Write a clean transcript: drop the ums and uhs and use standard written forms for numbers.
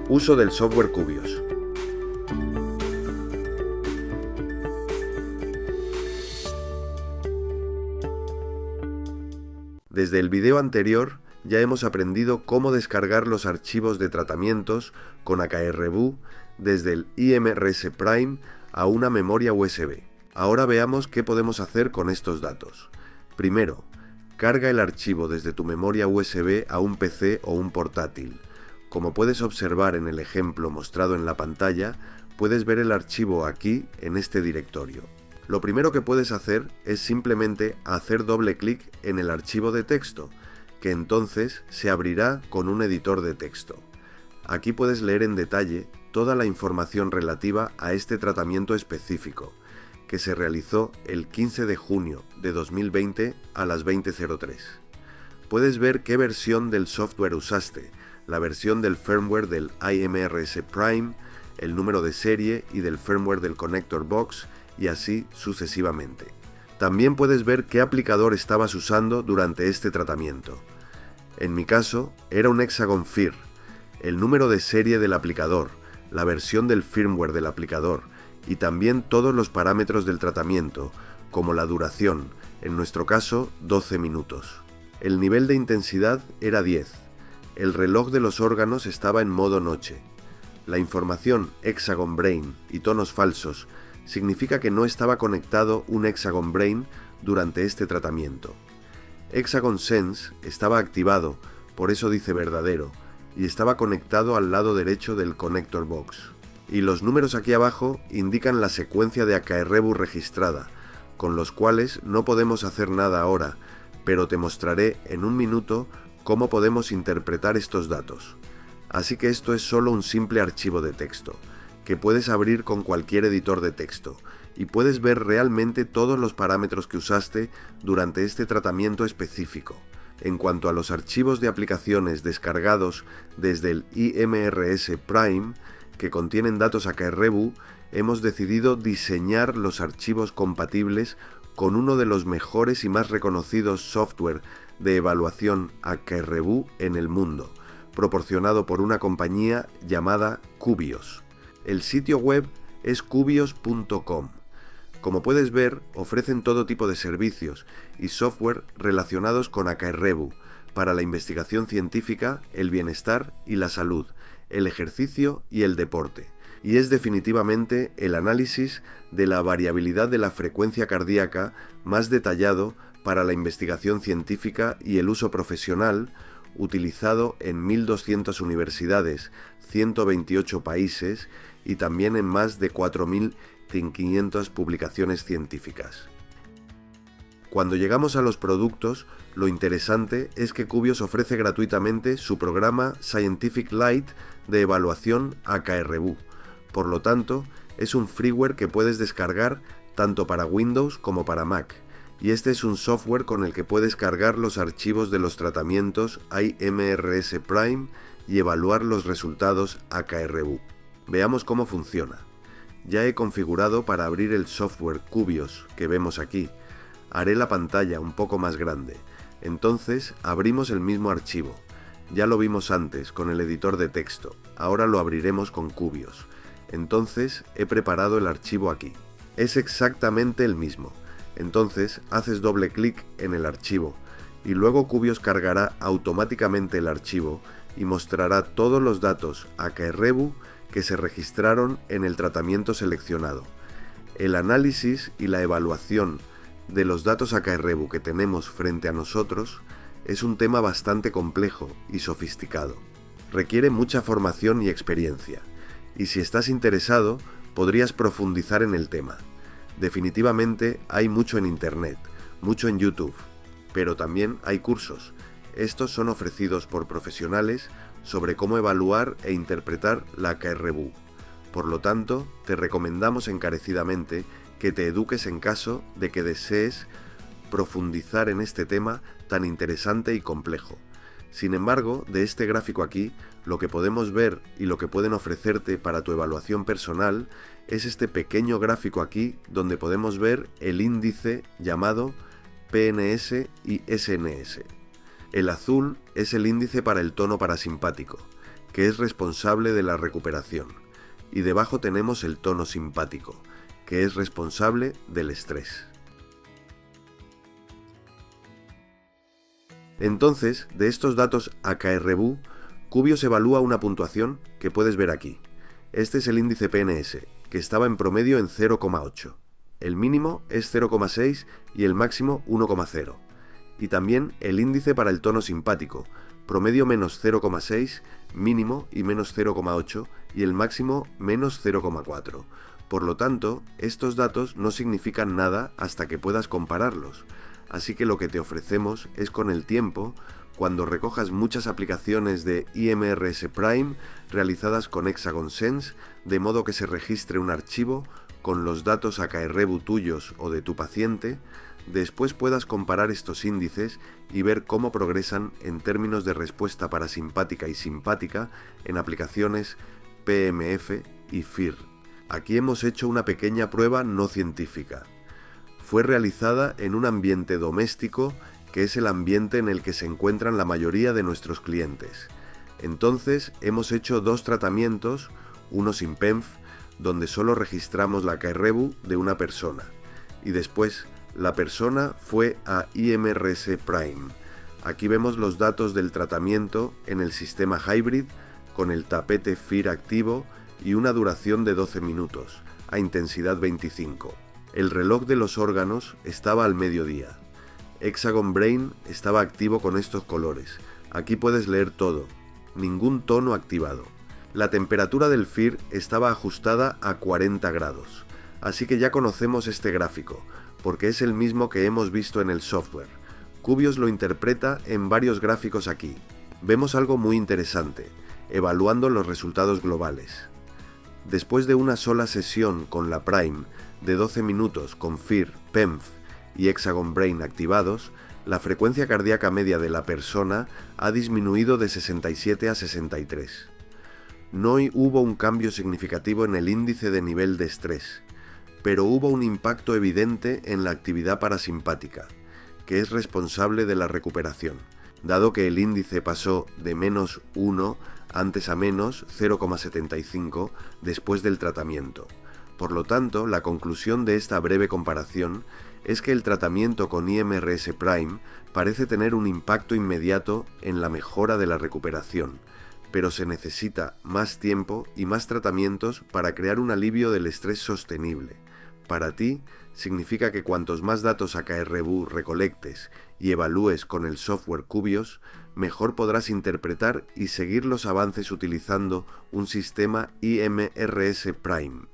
Uso del software Cubios. Desde el video anterior ya hemos aprendido cómo descargar los archivos de tratamientos con AKRBU desde el IMRS Prime a una memoria USB. Ahora veamos qué podemos hacer con estos datos. Primero, carga el archivo desde tu memoria USB a un PC o un portátil. Como puedes observar en el ejemplo mostrado en la pantalla, puedes ver el archivo aquí en este directorio. Lo primero que puedes hacer es simplemente hacer doble clic en el archivo de texto, que entonces se abrirá con un editor de texto. Aquí puedes leer en detalle toda la información relativa a este tratamiento específico, que se realizó el 15 de junio de 2020 a las 20:03. Puedes ver qué versión del software usaste, la versión del firmware del IMRS Prime, el número de serie y del firmware del connector box, y así sucesivamente. También puedes ver qué aplicador estabas usando durante este tratamiento. En mi caso, era un Hexagon FIR, el número de serie del aplicador, la versión del firmware del aplicador y también todos los parámetros del tratamiento, como la duración, en nuestro caso 12 minutos. El nivel de intensidad era 10. El reloj de los órganos estaba en modo noche. La información Hexagon Brain y tonos falsos significa que no estaba conectado un Hexagon Brain durante este tratamiento. Hexagon Sense estaba activado, por eso dice verdadero, y estaba conectado al lado derecho del connector box. Y los números aquí abajo indican la secuencia de AKRBU registrada, con los cuales no podemos hacer nada ahora, pero te mostraré en un minuto cómo podemos interpretar estos datos. Así que esto es solo un simple archivo de texto, que puedes abrir con cualquier editor de texto, y puedes ver realmente todos los parámetros que usaste durante este tratamiento específico. En cuanto a los archivos de aplicaciones descargados desde el IMRS Prime, que contienen datos AKRBU, hemos decidido diseñar los archivos compatibles con uno de los mejores y más reconocidos software de evaluación AKRBU en el mundo, proporcionado por una compañía llamada Cubios. El sitio web es cubios.com. Como puedes ver, ofrecen todo tipo de servicios y software relacionados con AKRBU para la investigación científica, el bienestar y la salud, el ejercicio y el deporte. Y es definitivamente el análisis de la variabilidad de la frecuencia cardíaca más detallado para la investigación científica y el uso profesional, utilizado en 1.200 universidades, 128 países y también en más de 4.500 publicaciones científicas. Cuando llegamos a los productos, lo interesante es que Cubios ofrece gratuitamente su programa Scientific Light de evaluación AKRBU. Por lo tanto, es un freeware que puedes descargar tanto para Windows como para Mac, y este es un software con el que puedes cargar los archivos de los tratamientos IMRS Prime y evaluar los resultados AKRBU. Veamos cómo funciona. Ya he configurado para abrir el software Cubios que vemos aquí. Haré la pantalla un poco más grande. Entonces abrimos el mismo archivo. Ya lo vimos antes con el editor de texto. Ahora lo abriremos con Cubios. Entonces he preparado el archivo aquí. Es exactamente el mismo. Entonces haces doble clic en el archivo y luego Cubios cargará automáticamente el archivo y mostrará todos los datos AKRBU que se registraron en el tratamiento seleccionado. El análisis y la evaluación de los datos AKRBU que tenemos frente a nosotros es un tema bastante complejo y sofisticado. Requiere mucha formación y experiencia, y si estás interesado, podrías profundizar en el tema. Definitivamente hay mucho en Internet, mucho en YouTube, pero también hay cursos. Estos son ofrecidos por profesionales sobre cómo evaluar e interpretar la AKRBU. Por lo tanto, te recomendamos encarecidamente que te eduques en caso de que desees profundizar en este tema tan interesante y complejo. Sin embargo, de este gráfico aquí, lo que podemos ver y lo que pueden ofrecerte para tu evaluación personal es este pequeño gráfico aquí donde podemos ver el índice llamado PNS y SNS. El azul es el índice para el tono parasimpático, que es responsable de la recuperación, y debajo tenemos el tono simpático, que es responsable del estrés. Entonces, de estos datos AKRV, Cubios evalúa una puntuación que puedes ver aquí. Este es el índice PNS, que estaba en promedio en 0,8. El mínimo es 0,6 y el máximo 1,0. Y también el índice para el tono simpático, promedio menos 0,6, mínimo y menos 0,8 y el máximo menos 0,4. Por lo tanto, estos datos no significan nada hasta que puedas compararlos. Así que lo que te ofrecemos es, con el tiempo, cuando recojas muchas aplicaciones de IMRS Prime realizadas con Hexagon Sense, de modo que se registre un archivo con los datos AKRV tuyos o de tu paciente, después puedas comparar estos índices y ver cómo progresan en términos de respuesta parasimpática y simpática en aplicaciones PMF y FIR. Aquí hemos hecho una pequeña prueba no científica. Fue realizada en un ambiente doméstico, que es el ambiente en el que se encuentran la mayoría de nuestros clientes. Entonces hemos hecho 2 tratamientos, uno sin PEMF, donde solo registramos la AKRV de una persona, y después la persona fue a IMRS Prime. Aquí vemos los datos del tratamiento en el sistema Hybrid con el tapete FIR activo y una duración de 12 minutos, a intensidad 25. El reloj de los órganos estaba al mediodía. Hexagon Brain estaba activo con estos colores. Aquí puedes leer todo. Ningún tono activado. La temperatura del FIR estaba ajustada a 40 grados. Así que ya conocemos este gráfico, porque es el mismo que hemos visto en el software. Cubios lo interpreta en varios gráficos aquí. Vemos algo muy interesante, evaluando los resultados globales. Después de una sola sesión con la Prime, de 12 minutos con FIR, PEMF y Hexagon Brain activados, la frecuencia cardíaca media de la persona ha disminuido de 67 a 63. No hubo un cambio significativo en el índice de nivel de estrés, pero hubo un impacto evidente en la actividad parasimpática, que es responsable de la recuperación, dado que el índice pasó de menos 1 antes a menos 0,75 después del tratamiento. Por lo tanto, la conclusión de esta breve comparación es que el tratamiento con IMRS Prime parece tener un impacto inmediato en la mejora de la recuperación, pero se necesita más tiempo y más tratamientos para crear un alivio del estrés sostenible. Para ti, significa que cuantos más datos AKRV recolectes y evalúes con el software Cubios, mejor podrás interpretar y seguir los avances utilizando un sistema IMRS Prime.